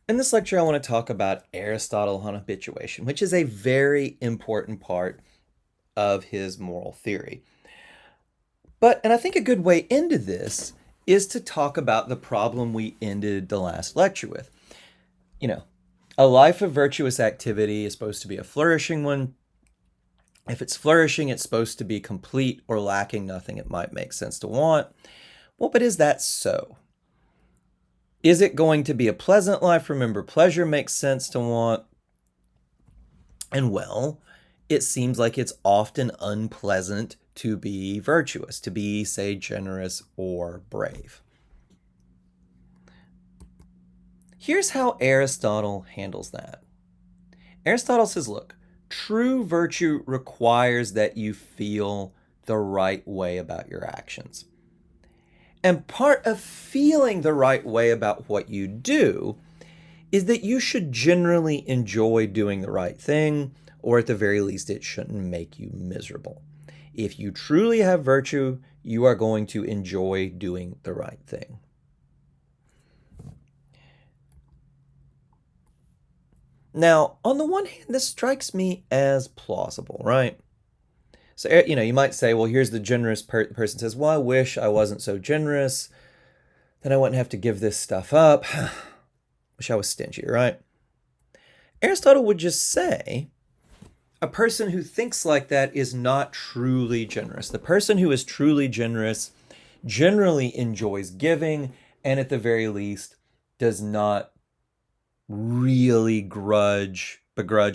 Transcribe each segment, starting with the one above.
In this lecture, I want to talk about Aristotle on habituation, which is a very important part of his moral theory. And I think a good way into this is to talk about the problem we ended the last lecture with. You know, a life of virtuous activity is supposed to be a flourishing one. If it's flourishing, it's supposed to be complete or lacking nothing it might make sense to want. Well, but is that so? Is it going to be a pleasant life? Remember, pleasure makes sense to want. And well, it seems like it's often unpleasant to be virtuous, to be, say, generous or brave. Here's how Aristotle handles that. Aristotle says, look, true virtue requires that you feel the right way about your actions. And part of feeling the right way about what you do is that you should generally enjoy doing the right thing, or at the very least, it shouldn't make you miserable. If you truly have virtue, you are going to enjoy doing the right thing. Now, on the one hand, this strikes me as plausible, right? So, you might say, well, here's the generous person says, well, I wish I wasn't so generous. Then I wouldn't have to give this stuff up. Wish I was stingy, right? Aristotle would just say, a person who thinks like that is not truly generous. The person who is truly generous generally enjoys giving and at the very least does not really begrudge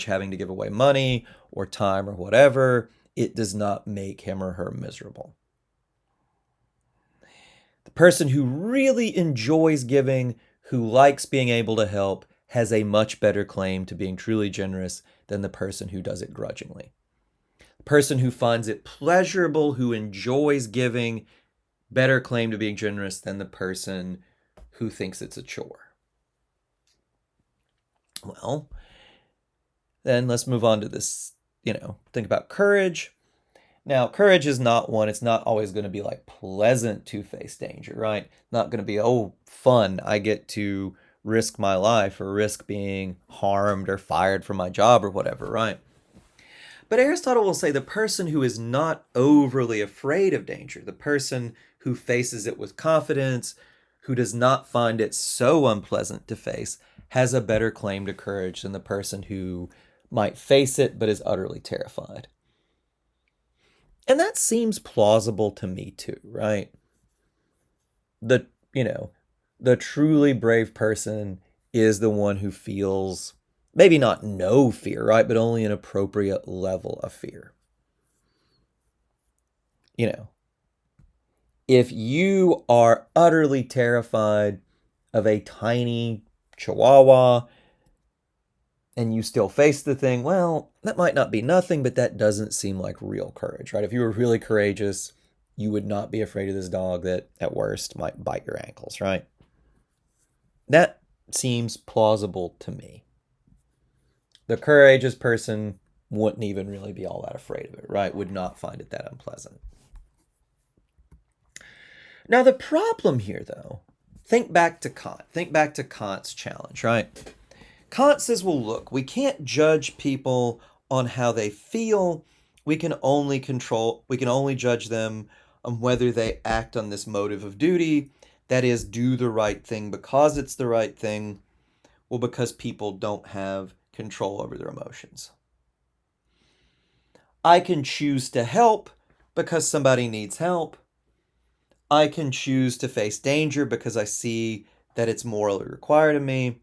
having to give away money or time or whatever. It does not make him or her miserable. The person who really enjoys giving, who likes being able to help, has a much better claim to being truly generous than the person who does it grudgingly. The person who finds it pleasurable, who enjoys giving, better claim to being generous than the person who thinks it's a chore. Well, then let's move on to this, think about courage. Now, courage is not one, it's not always going to be like pleasant to face danger, right? Not going to be, oh, fun, I get to risk my life or risk being harmed or fired from my job or whatever, right? But Aristotle will say the person who is not overly afraid of danger, the person who faces it with confidence, who does not find it so unpleasant to face, has a better claim to courage than the person who might face it but is utterly terrified. And that seems plausible to me too, right? The, you know, the truly brave person is the one who feels maybe not no fear, right? But only an appropriate level of fear. You know, if you are utterly terrified of a tiny chihuahua and you still face the thing, well, that might not be nothing, but that doesn't seem like real courage, right? If you were really courageous, you would not be afraid of this dog that at worst might bite your ankles, right? That seems plausible to me. The courageous person wouldn't even really be all that afraid of it, right? Would not find it that unpleasant. Now, the problem here, though, think back to Kant. Think back to Kant's challenge, right? Kant says, well, look, we can't judge people on how they feel. We can only judge them on whether they act on this motive of duty, that is, do the right thing because it's the right thing, or because people don't have control over their emotions. I can choose to help because somebody needs help. I can choose to face danger because I see that it's morally required of me.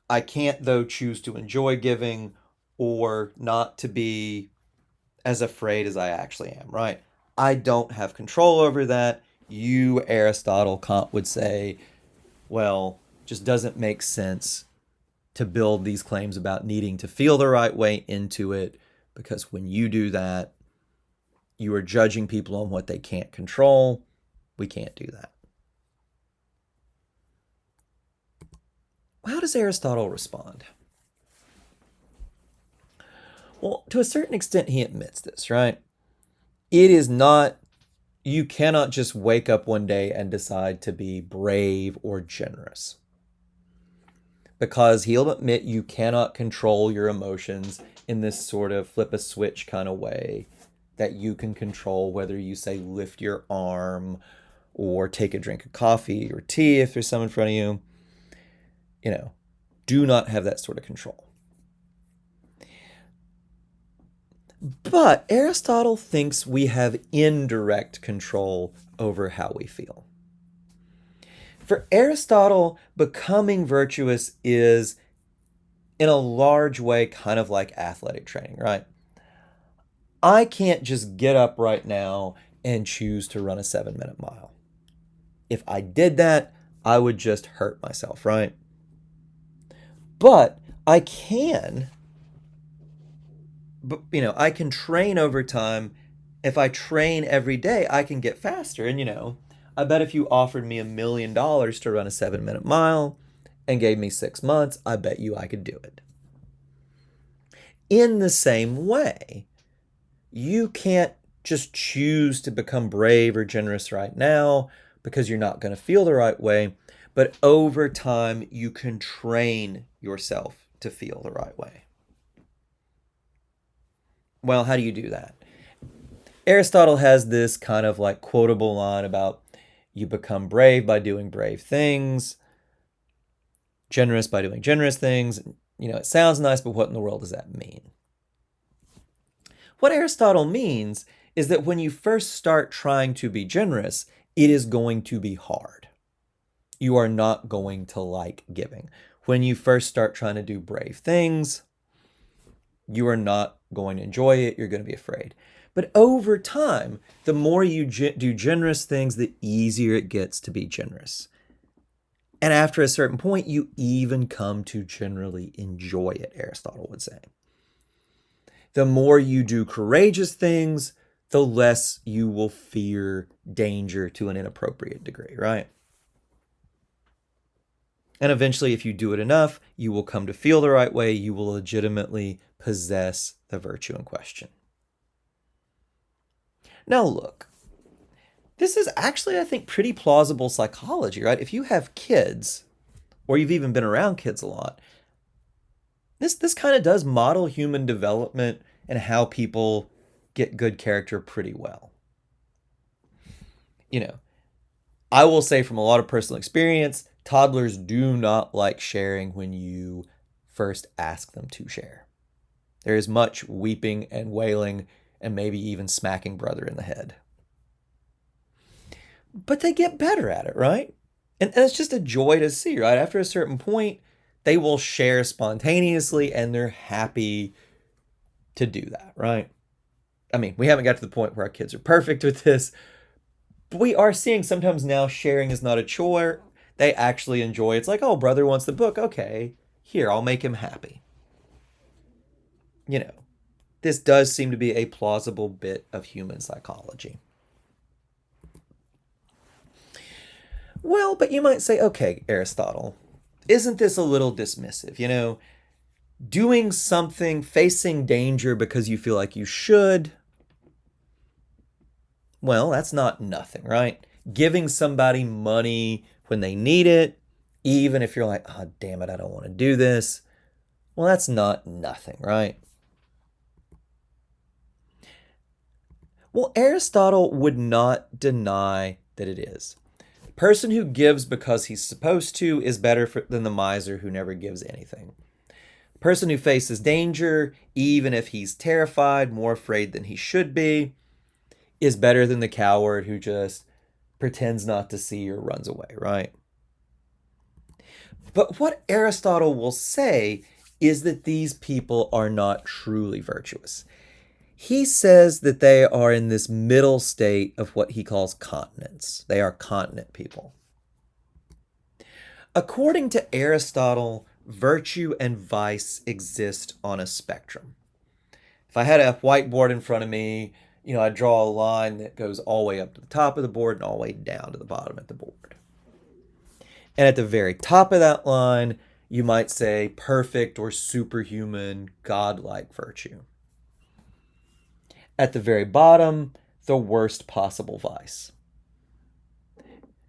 I can't, though, choose to enjoy giving or not to be as afraid as I actually am, right? I don't have control over that. You, Aristotle, Kant would say, well, just doesn't make sense to build these claims about needing to feel the right way into it, because when you do that, you are judging people on what they can't control. We can't do that. How does Aristotle respond? Well, to a certain extent, he admits this, right? It is not, you cannot just wake up one day and decide to be brave or generous. because he'll admit you cannot control your emotions in this sort of flip a switch kind of way that you can control whether you say lift your arm or take a drink of coffee or tea if there's some in front of you. Do not have that sort of control. But Aristotle thinks we have indirect control over how we feel. For Aristotle, becoming virtuous is, in a large way, kind of like athletic training, right? I can't just get up right now and choose to run a 7-minute mile. If I did that, I would just hurt myself, right? But I can, I can train over time. If I train every day, I can get faster. And, I bet if you offered me $1 million to run a 7-minute mile and gave me 6 months, I bet you I could do it. In the same way, you can't just choose to become brave or generous right now because you're not going to feel the right way. But over time, you can train yourself to feel the right way. Well, how do you do that? Aristotle has this kind of like quotable line about you become brave by doing brave things, generous by doing generous things. It sounds nice, but what in the world does that mean? What Aristotle means is that when you first start trying to be generous, it is going to be hard. You are not going to like giving. When you first start trying to do brave things, you are not going to enjoy it. You're going to be afraid. But over time, the more you do generous things, the easier it gets to be generous. And after a certain point, you even come to generally enjoy it, Aristotle would say. The more you do courageous things, the less you will fear danger to an inappropriate degree, right? And eventually, if you do it enough, you will come to feel the right way. You will legitimately possess the virtue in question. Now, look, this is actually, I think, pretty plausible psychology, right? If you have kids, or you've even been around kids a lot, this kind of does model human development and how people get good character pretty well. I will say from a lot of personal experience, toddlers do not like sharing when you first ask them to share. There is much weeping and wailing and maybe even smacking brother in the head. But they get better at it, right? And it's just a joy to see, right? After a certain point, they will share spontaneously and they're happy to do that, right? I mean, we haven't got to the point where our kids are perfect with this, but we are seeing sometimes now sharing is not a chore. They actually enjoy it. It's like, oh, brother wants the book. Okay, here, I'll make him happy. This does seem to be a plausible bit of human psychology. Well, but you might say, okay, Aristotle, isn't this a little dismissive? Doing something, facing danger because you feel like you should, well, that's not nothing, right? Giving somebody money when they need it, even if you're like, oh, damn it, I don't want to do this, well, that's not nothing, right? Well, Aristotle would not deny that it is. The person who gives because he's supposed to is better than the miser who never gives anything. The person who faces danger, even if he's terrified, more afraid than he should be, is better than the coward who just pretends not to see or runs away, right? But what Aristotle will say is that these people are not truly virtuous. He says that they are in this middle state of what he calls continence. They are continent people. According to Aristotle, virtue and vice exist on a spectrum. If I had a whiteboard in front of me, I'd draw a line that goes all the way up to the top of the board and all the way down to the bottom of the board. And at the very top of that line, you might say perfect or superhuman, godlike virtue. At the very bottom, the worst possible vice.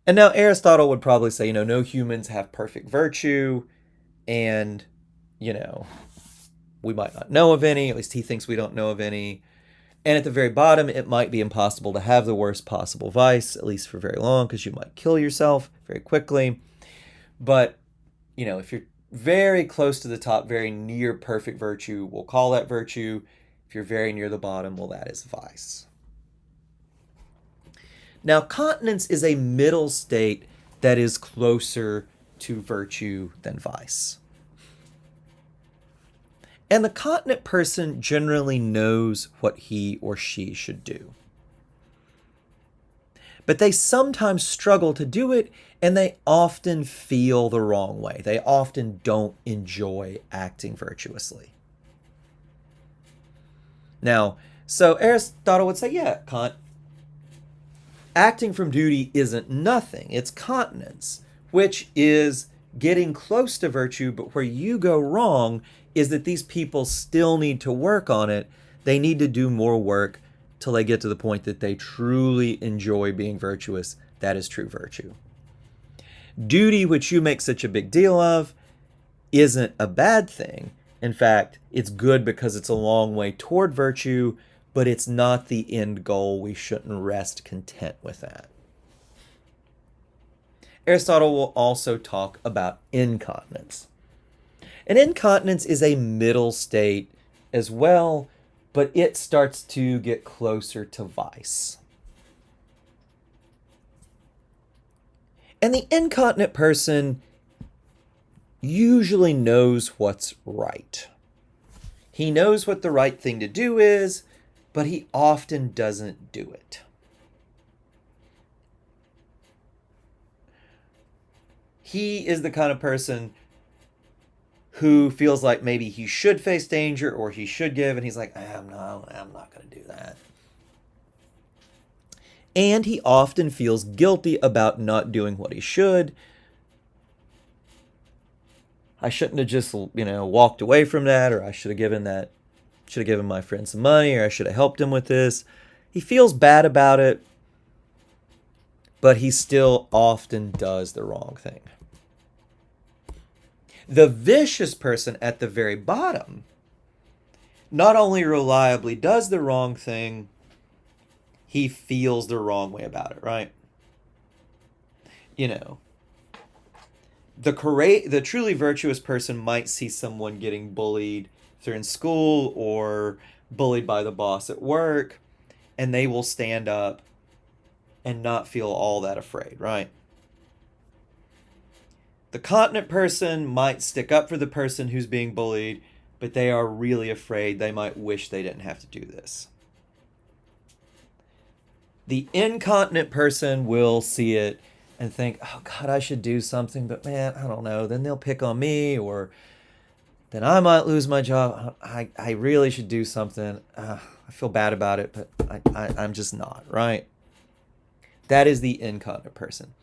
And now Aristotle would probably say, no humans have perfect virtue. And, we might not know of any, at least he thinks we don't know of any. And at the very bottom, it might be impossible to have the worst possible vice, at least for very long, because you might kill yourself very quickly. But, if you're very close to the top, very near perfect virtue, we'll call that virtue. If you're very near the bottom, well, that is vice. Now, continence is a middle state that is closer to virtue than vice. And the continent person generally knows what he or she should do. But they sometimes struggle to do it, and they often feel the wrong way. They often don't enjoy acting virtuously. Now, so Aristotle would say, yeah, Kant, acting from duty isn't nothing. It's continence, which is getting close to virtue, but where you go wrong is that these people still need to work on it. They need to do more work till they get to the point that they truly enjoy being virtuous. That is true virtue. Duty, which you make such a big deal of, isn't a bad thing. In fact, it's good because it's a long way toward virtue, but it's not the end goal. We shouldn't rest content with that. Aristotle will also talk about incontinence. And incontinence is a middle state as well, but it starts to get closer to vice. And the incontinent person usually knows what's right. He knows what the right thing to do is, but he often doesn't do it. He is the kind of person who feels like maybe he should face danger or he should give, and he's like, I'm not going to do that. And he often feels guilty about not doing what he should. I shouldn't have just, walked away from that, or I should have given my friend some money, or I should have helped him with this. He feels bad about it, but he still often does the wrong thing. The vicious person at the very bottom not only reliably does the wrong thing, he feels the wrong way about it, right? The truly virtuous person might see someone getting bullied if they're in school or bullied by the boss at work, and they will stand up and not feel all that afraid, right? The continent person might stick up for the person who's being bullied, but they are really afraid. They might wish they didn't have to do this. The incontinent person will see it and think, oh God, I should do something, but man, I don't know. Then they'll pick on me, or then I might lose my job. I really should do something. I feel bad about it, but I'm just not, right? That is the incontinent person.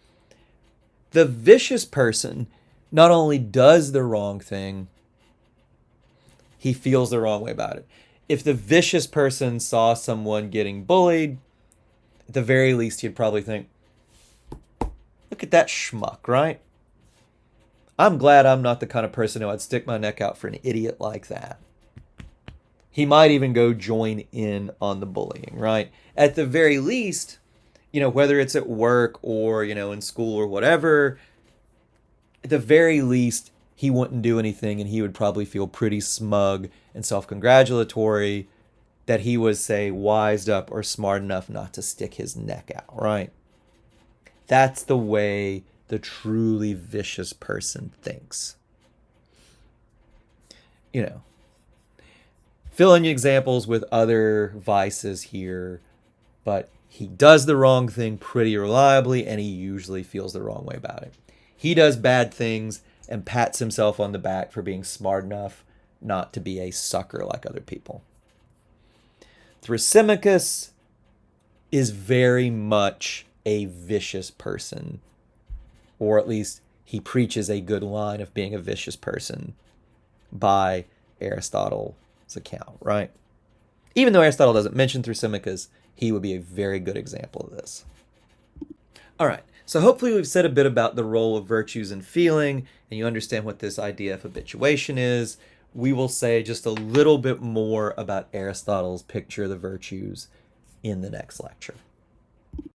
The vicious person not only does the wrong thing, he feels the wrong way about it. If the vicious person saw someone getting bullied, at the very least, he'd probably think, look at that schmuck, right? I'm glad I'm not the kind of person who I'd stick my neck out for an idiot like that. He might even go join in on the bullying, right? At the very least, whether it's at work or, in school or whatever, at the very least, he wouldn't do anything, and he would probably feel pretty smug and self-congratulatory that he was, say, wised up or smart enough not to stick his neck out, right? That's the way the truly vicious person thinks. Fill in examples with other vices here, but he does the wrong thing pretty reliably, and he usually feels the wrong way about it. He does bad things and pats himself on the back for being smart enough not to be a sucker like other people. Thrasymachus is very much a vicious person, or at least he preaches a good line of being a vicious person by Aristotle's account, right? Even though Aristotle doesn't mention Thrasymachus, he would be a very good example of this. All right, So hopefully we've said a bit about the role of virtues in feeling, and you understand what this idea of habituation is. We will say just a little bit more about Aristotle's picture of the virtues in the next lecture.